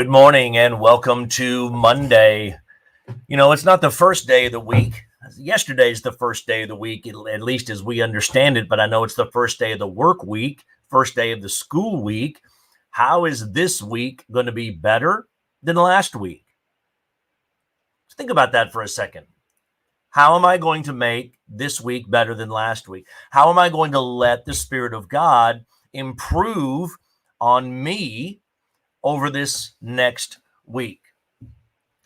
Good morning and welcome to Monday. It's not the first day of the week. Yesterday's the first day of the week, at least as we understand it, but I know it's the first day of the work week, first day of the school week. How is this week going to be better than last week? Think about that for a second. How am I going to make this week better than last week? How am I going to let the Spirit of God improve on me over this next week?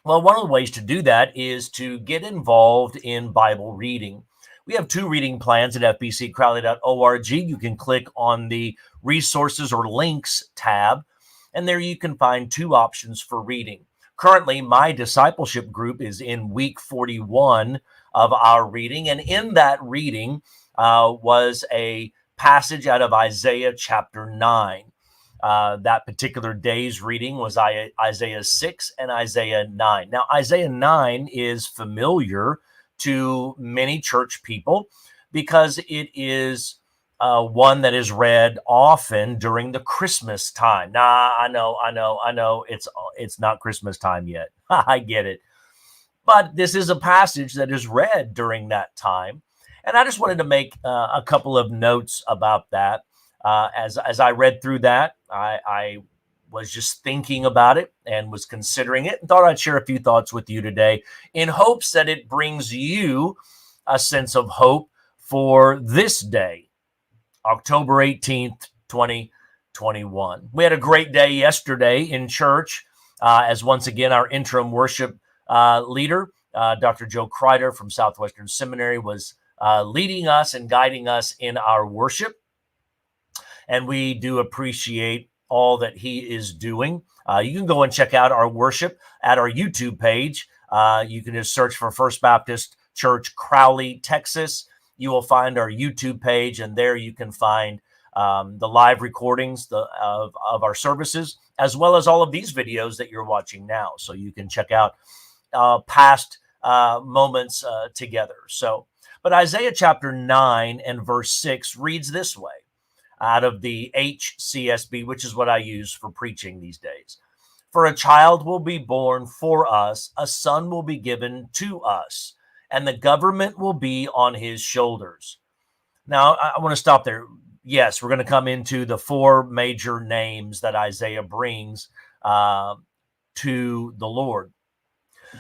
Well, one of the ways to do that is to get involved in Bible reading. We have two reading plans at fbccrowley.org. You can click on the resources or links tab, and there you can find two options for reading. Currently, my discipleship group is in week 41 of our reading, and in that reading was a passage out of Isaiah chapter 9. That particular day's reading was Isaiah 6 and Isaiah 9. Now, Isaiah 9 is familiar to many church people because it is one that is read often during the Christmas time. Now, I know, it's not Christmas time yet. I get it. But this is a passage that is read during that time. And I just wanted to make a couple of notes about that. As I read through that, I was just thinking about it and was considering it and thought I'd share a few thoughts with you today in hopes that it brings you a sense of hope for this day, October 18th, 2021. We had a great day yesterday in church as once again our interim worship leader, Dr. Joe Kreider from Southwestern Seminary, was leading us and guiding us in our worship. And we do appreciate all that he is doing. You can go and check out our worship at our YouTube page. You can just search for First Baptist Church, Crowley, Texas. You will find our YouTube page, and there you can find the live recordings of our services, as well as all of these videos that you're watching now. So you can check out past moments together. But Isaiah chapter 9 and verse 6 reads this way, out of the HCSB, which is what I use for preaching these days. For a child will be born for us, a son will be given to us, and the government will be on his shoulders. Now, I want to stop there. Yes, we're going to come into the four major names that Isaiah brings to the Lord.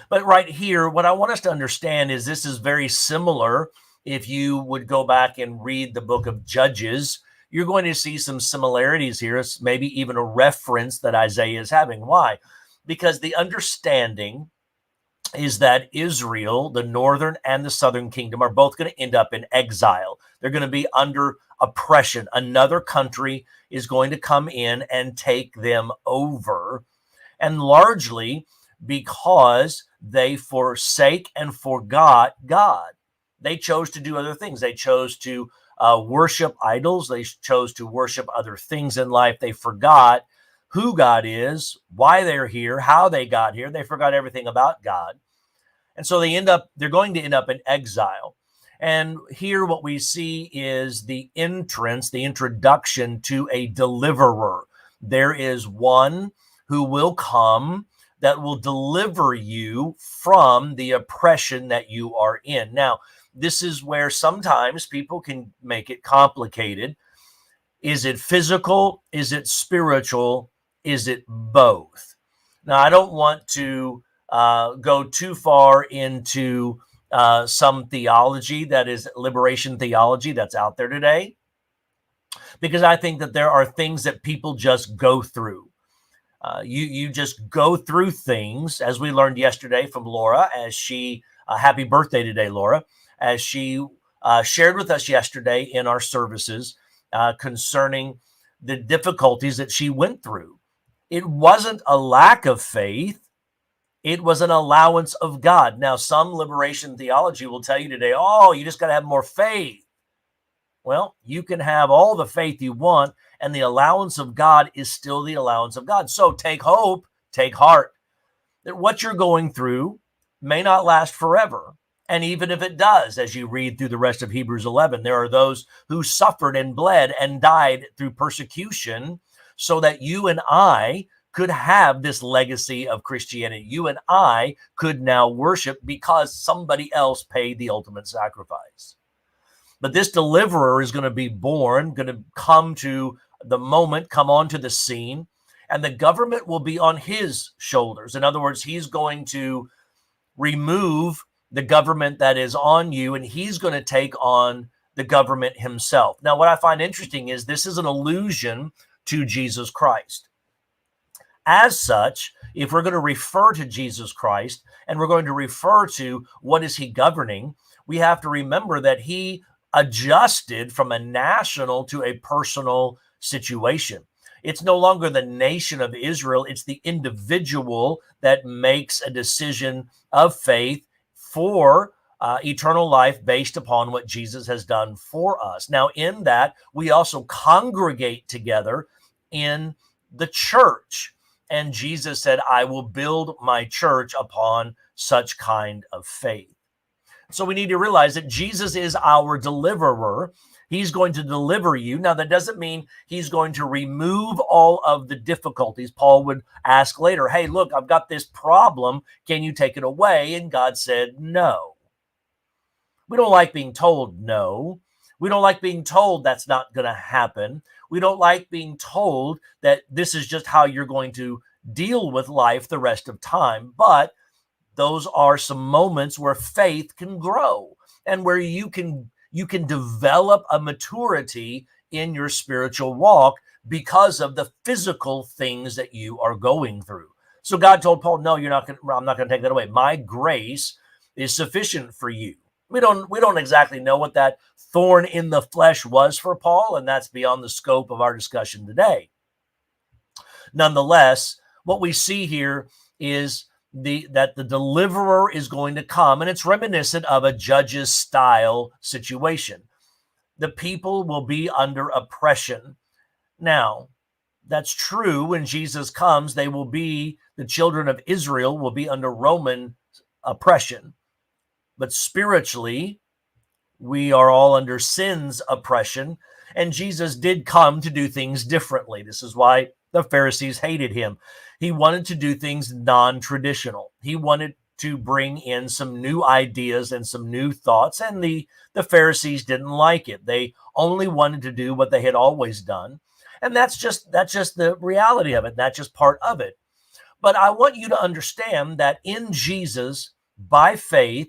But right here, what I want us to understand is this is very similar. If you would go back and read the book of Judges, you're going to see some similarities here. It's maybe even a reference that Isaiah is having. Why? Because the understanding is that Israel, the northern and the southern kingdom, are both going to end up in exile. They're going to be under oppression. Another country is going to come in and take them over. And largely because they forsake and forgot God. They chose to do other things. They chose to worship idols. They chose to worship other things in life. They forgot who God is, why they're here, how they got here. They forgot everything about God. And so they're going to end up in exile. And here what we see is the introduction to a deliverer. There is one who will come that will deliver you from the oppression that you are in. Now, this is where sometimes people can make it complicated. Is it physical? Is it spiritual? Is it both? Now, I don't want to go too far into some theology that is liberation theology that's out there today, because I think that there are things that people just go through. You just go through things, as we learned yesterday from Laura, as she, happy birthday today, Laura, as she shared with us yesterday in our services concerning the difficulties that she went through. It wasn't a lack of faith. It was an allowance of God. Now, some liberation theology will tell you today, oh, you just got to have more faith. Well, you can have all the faith you want, and the allowance of God is still the allowance of God. So take hope, take heart, that what you're going through may not last forever. And even if it does, as you read through the rest of Hebrews 11, there are those who suffered and bled and died through persecution so that you and I could have this legacy of Christianity. You and I could now worship because somebody else paid the ultimate sacrifice. But this deliverer is going to be born, going to come to the moment, come onto the scene, and the government will be on his shoulders. In other words, he's going to remove the government that is on you, and he's going to take on the government himself. Now, what I find interesting is this is an allusion to Jesus Christ. As such, if we're going to refer to Jesus Christ and we're going to refer to what is he governing, we have to remember that he adjusted from a national to a personal situation. It's no longer the nation of Israel. It's the individual that makes a decision of faith for eternal life based upon what Jesus has done for us. Now, in that, we also congregate together in the church. And Jesus said, I will build my church upon such kind of faith. So we need to realize that Jesus is our deliverer. He's going to deliver you. Now, that doesn't mean he's going to remove all of the difficulties. Paul would ask later, hey, look, I've got this problem. Can you take it away? And God said, no. We don't like being told no. We don't like being told that's not going to happen. We don't like being told that this is just how you're going to deal with life the rest of time. But those are some moments where faith can grow and where you can develop a maturity in your spiritual walk because of the physical things that you are going through. So God told Paul, no, I'm not going to take that away. My grace is sufficient for you. We don't exactly know what that thorn in the flesh was for Paul, and that's beyond the scope of our discussion today. Nonetheless, what we see here is that the deliverer is going to come, and it's reminiscent of a judge's style situation. The people will be under oppression. Now, that's true when Jesus comes. The children of Israel will be under Roman oppression. But spiritually, we are all under sin's oppression, and Jesus did come to do things differently. This is why the Pharisees hated him. He wanted to do things non-traditional. He wanted to bring in some new ideas and some new thoughts, and the Pharisees didn't like it. They only wanted to do what they had always done, and that's just the reality of it. That's just part of it. But I want you to understand that in Jesus, by faith,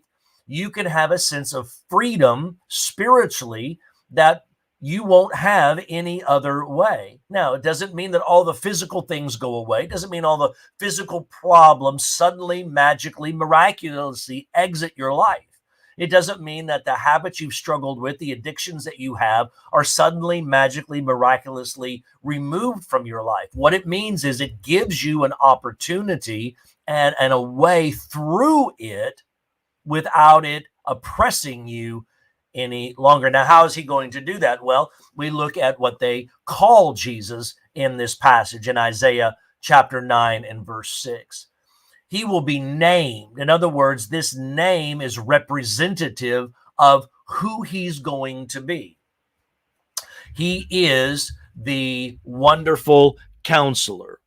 you can have a sense of freedom spiritually that you won't have any other way. Now, it doesn't mean that all the physical things go away. It doesn't mean all the physical problems suddenly, magically, miraculously exit your life. It doesn't mean that the habits you've struggled with, the addictions that you have, are suddenly, magically, miraculously removed from your life. What it means is it gives you an opportunity and a way through it without it oppressing you any longer. Now, how is he going to do that? Well, we look at what they call Jesus in this passage in Isaiah chapter 9 and verse 6. He will be named. In other words, this name is representative of who he's going to be. He is the wonderful counselor.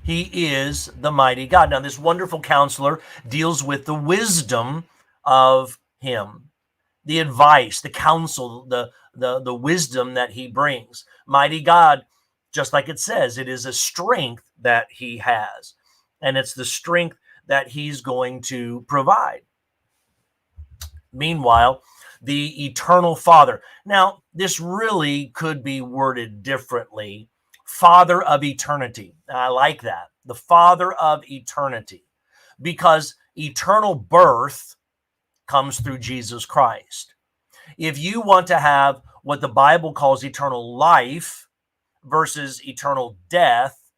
He is the mighty God. Now, this wonderful counselor deals with the wisdom of him, the advice, the counsel, the wisdom that he brings. Mighty God, just like it says, it is a strength that he has, and it's the strength that he's going to provide. Meanwhile, the eternal Father. Now, this really could be worded differently. Father of eternity. I like that. The Father of eternity, because eternal birth comes through Jesus Christ. If you want to have what the Bible calls eternal life versus eternal death,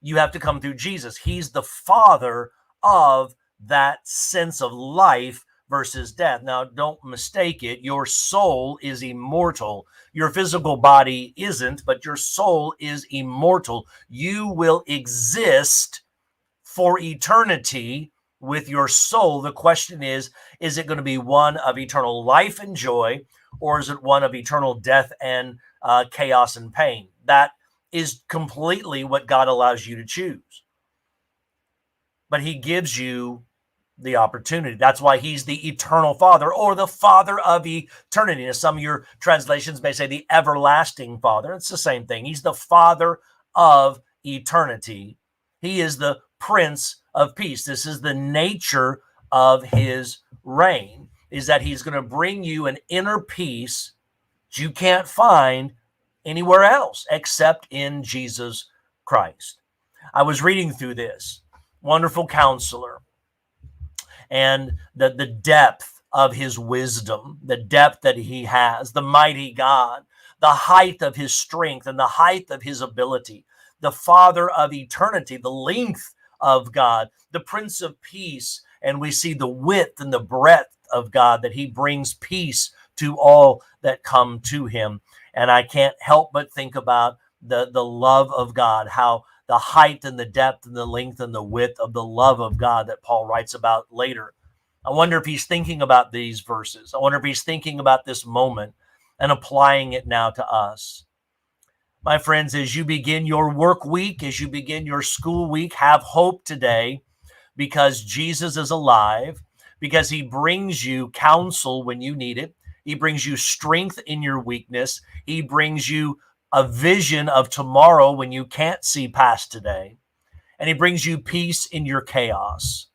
you have to come through Jesus. He's the Father of that sense of life versus death. Now, don't mistake it. Your soul is immortal. Your physical body isn't, but your soul is immortal. You will exist for eternity with your soul. The question is it going to be one of eternal life and joy, or is it one of eternal death and chaos and pain? That is completely what God allows you to choose. But he gives you the opportunity. That's why he's the eternal Father, or the Father of eternity. Now, some of your translations may say the everlasting Father. It's the same thing. He's the Father of eternity. He is the Prince of Peace. This is the nature of his reign, is that he's going to bring you an inner peace that you can't find anywhere else except in Jesus Christ. I was reading through this wonderful Counselor, and the depth of his wisdom, the depth that he has, the mighty God, the height of his strength and the height of his ability, the Father of eternity, the length of God, the Prince of Peace, and we see the width and the breadth of God, that he brings peace to all that come to him. And I can't help but think about the love of God, how the height and the depth and the length and the width of the love of God that Paul writes about later. I wonder if he's thinking about these verses. I wonder if he's thinking about this moment and applying it now to us. My friends, as you begin your work week, as you begin your school week, have hope today, because Jesus is alive, because he brings you counsel when you need it. He brings you strength in your weakness. He brings you a vision of tomorrow when you can't see past today. And he brings you peace in your chaos.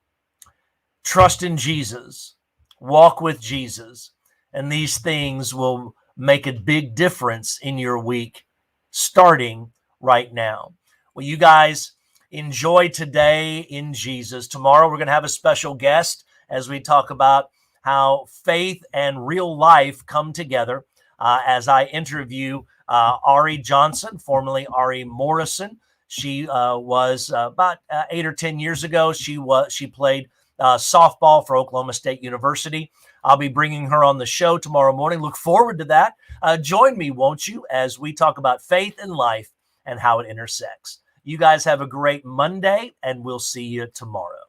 Trust in Jesus. Walk with Jesus. And these things will make a big difference in your week, starting right now. Well, you guys enjoy today in Jesus. Tomorrow we're going to have a special guest as we talk about how faith and real life come together, as I interview Ari Johnson, formerly Ari Morrison. She was about 8 or 10 years ago. She played softball for Oklahoma State University. I'll be bringing her on the show tomorrow morning. Look forward to that. Join me, won't you, as we talk about faith and life and how it intersects. You guys have a great Monday, and we'll see you tomorrow.